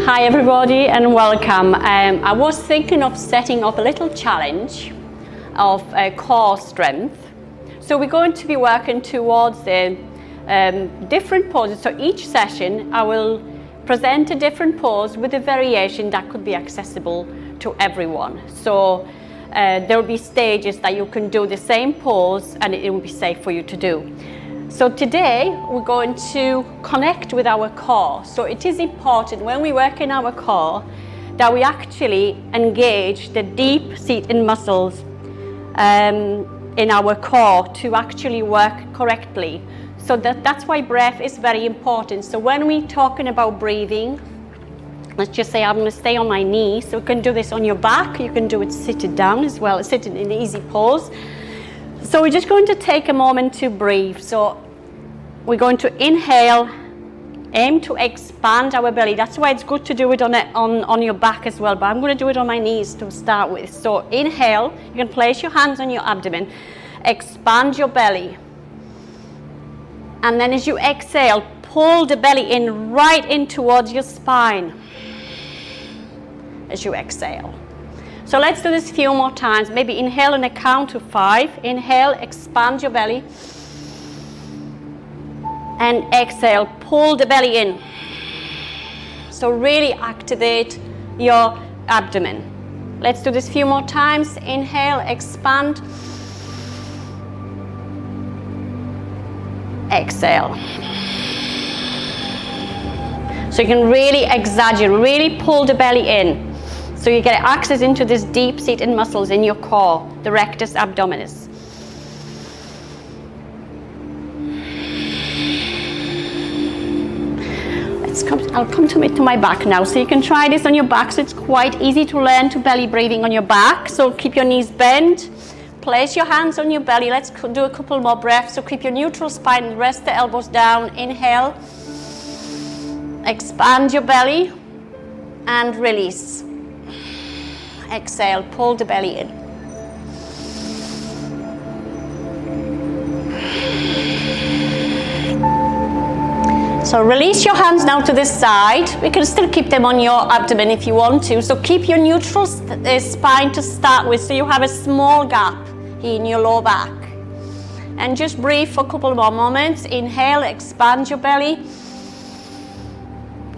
Hi everybody and welcome. I was thinking of setting up a little challenge of core strength. So we're going to be working towards the different poses. So each session I will present a different pose with a variation that could be accessible to everyone. So there will be stages that you can do the same pose and it will be safe for you to do. So today we're going to connect with our core. So it is important when we work in our core that we actually engage the deep seated muscles in our core to actually work correctly. So that's why breath is very important. So when we're talking about breathing, let's just say I'm going to stay on my knees. So you can do this on your back. You can do it sitting down as well, sitting in an easy pose. So we're just going to take a moment to breathe. So we're going to inhale, aim to expand our belly. That's why it's good to do it on your back as well, but I'm going to do it on my knees to start with. So inhale, you can place your hands on your abdomen, expand your belly. And then as you exhale, pull the belly in right in towards your spine as you exhale. So let's do this a few more times. Maybe inhale on a count to 5. Inhale, expand your belly. And exhale, pull the belly in. So really activate your abdomen. Let's do this a few more times. Inhale, expand. Exhale. So you can really exaggerate, really pull the belly in. So you get access into this deep seated muscles in your core, the rectus abdominis. I'll come to my back now. So you can try this on your back. So it's quite easy to learn to belly breathing on your back. So keep your knees bent. Place your hands on your belly. Let's do a couple more breaths. So keep your neutral spine, rest the elbows down. Inhale. Expand your belly and release. Exhale, pull the belly in. So release your hands now to this side. We can still keep them on your abdomen if you want to. So keep your neutral spine to start with, so you have a small gap in your lower back. And just breathe for a couple more moments. Inhale, expand your belly.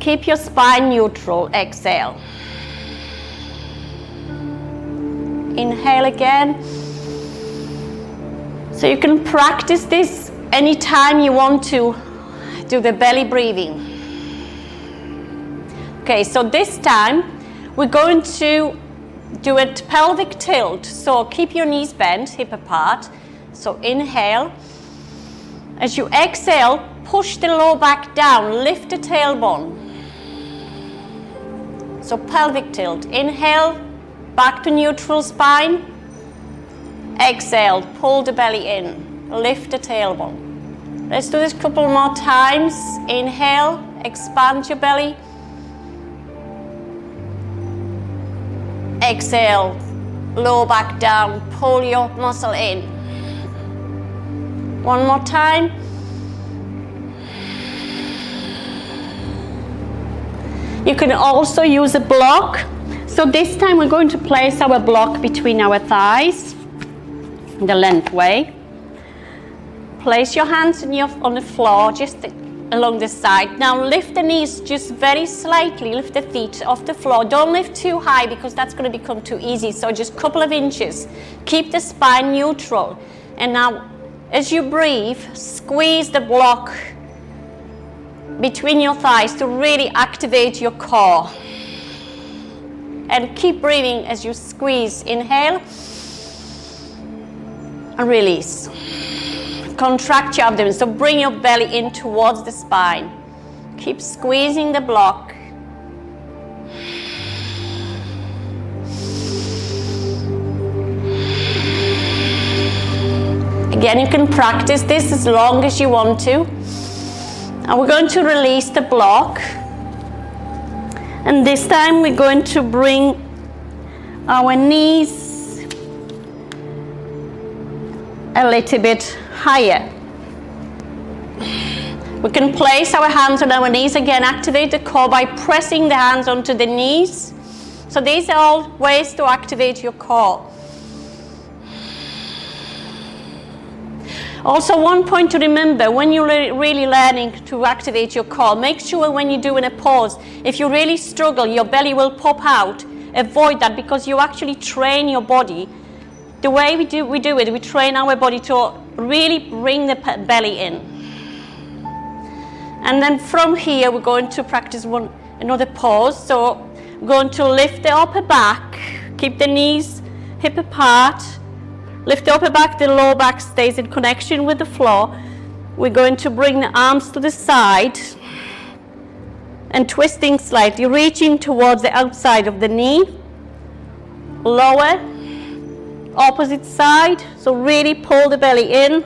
Keep your spine neutral. Exhale. Inhale again. So you can practice this anytime you want to do the belly breathing. Okay, so this time we're going to do a pelvic tilt. So keep your knees bent, hip apart. So inhale. As you exhale, push the lower back down, lift the tailbone. So pelvic tilt. Inhale, back to neutral spine. Exhale, pull the belly in, lift the tailbone. Let's do this a couple more times. Inhale, expand your belly. Exhale, lower back down, pull your muscle in. One more time. You can also use a block. So this time we're going to place our block between our thighs, the length way. Place your hands on the floor, just along the side. Now lift the knees just very slightly, lift the feet off the floor. Don't lift too high because that's going to become too easy. So just a couple of inches. Keep the spine neutral. And now as you breathe, squeeze the block between your thighs to really activate your core. And keep breathing as you squeeze. Inhale and release. Contract your abdomen, so bring your belly in towards the spine. Keep squeezing the block. Again, you can practice this as long as you want to. And we're going to release the block. And this time we're going to bring our knees a little bit higher. We can place our hands on our knees again, activate the core by pressing the hands onto the knees. So these are all ways to activate your core. Also, one point to remember when you're really learning to activate your core, make sure when you're doing a pose, if you really struggle, your belly will pop out. Avoid that, because you actually train your body. The way we do it, we train our body to really bring the belly in. And then from here, we're going to practice another pose. So we're going to lift the upper back, keep the knees hip apart. Lift the upper back, the lower back stays in connection with the floor. We're going to bring the arms to the side and twisting slightly, reaching towards the outside of the knee. Lower, opposite side. So really pull the belly in.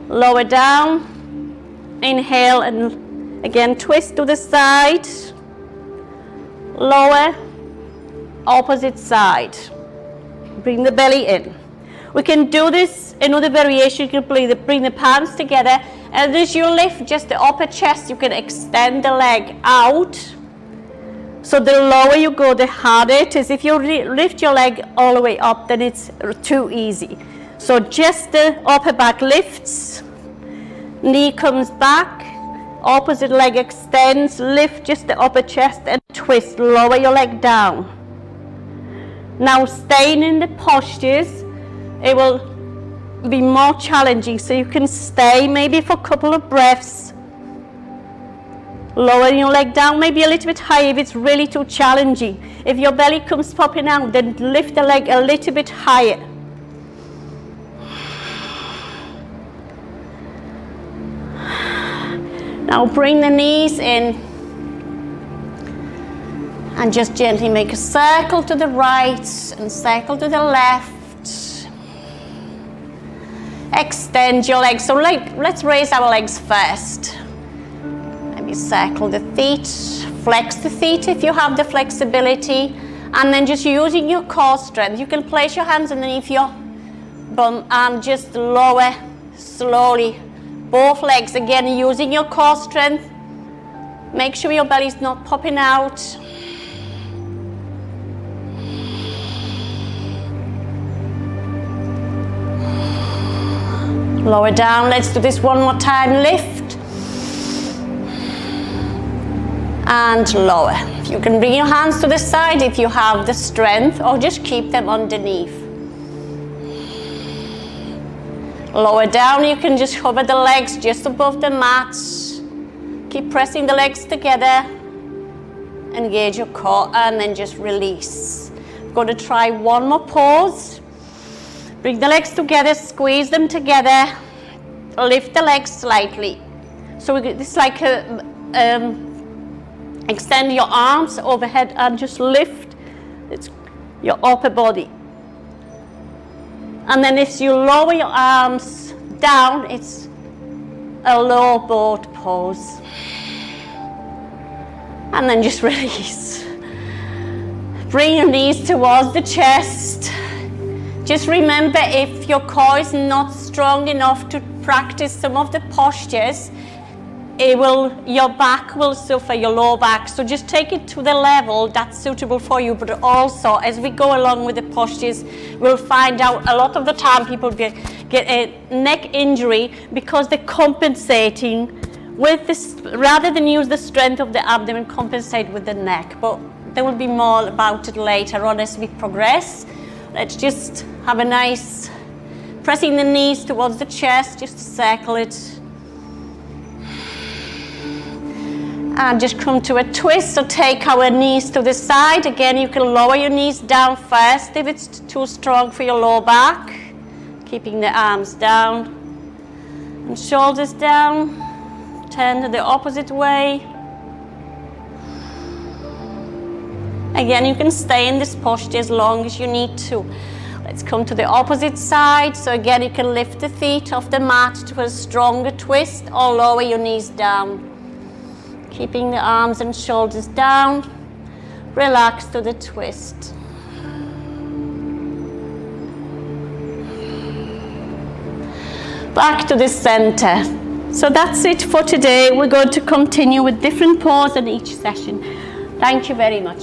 Lower down. Inhale and again twist to the side. Lower, opposite side. Bring the belly in. We can do this, another variation, you can bring the palms together, and as you lift just the upper chest, you can extend the leg out. So the lower you go, the harder it is. If you lift your leg all the way up, then it's too easy. So just the upper back lifts, knee comes back, opposite leg extends, lift just the upper chest and twist, lower your leg down. Now staying in the postures, it will be more challenging, so you can stay maybe for a couple of breaths. Lower your leg down, maybe a little bit higher if it's really too challenging. If your belly comes popping out, then lift the leg a little bit higher. Now bring the knees in. And just gently make a circle to the right and circle to the left. Extend your legs. So let's raise our legs first. Maybe circle the feet, flex the feet if you have the flexibility. And then just using your core strength, you can place your hands underneath your bum and just lower slowly both legs. Again, using your core strength. Make sure your belly is not popping out. Lower down, let's do this one more time. Lift and lower. You can bring your hands to the side if you have the strength, or just keep them underneath. Lower down, you can just hover the legs just above the mat. Keep pressing the legs together. Engage your core and then just release. I'm going to try one more pose. Bring the legs together, squeeze them together, lift the legs slightly. So it's like extend your arms overhead and just lift your upper body. And then if you lower your arms down, it's a low boat pose. And then just release. Bring your knees towards the chest. Just remember, if your core is not strong enough to practice some of the postures, your back will suffer, your lower back. So just take it to the level that's suitable for you. But also, as we go along with the postures, we'll find out a lot of the time people get a neck injury because they're compensating with this, rather than use the strength of the abdomen, compensate with the neck. But there will be more about it later on as we progress. Let's just have a nice pressing the knees towards the chest, just to circle it. And just come to a twist, so take our knees to the side. Again, you can lower your knees down first if it's too strong for your lower back. Keeping the arms down and shoulders down. Turn to the opposite way. Again, you can stay in this posture as long as you need to. Let's come to the opposite side. So again, you can lift the feet off the mat to a stronger twist, or lower your knees down. Keeping the arms and shoulders down. Relax to the twist. Back to the center. So that's it for today. We're going to continue with different poses in each session. Thank you very much.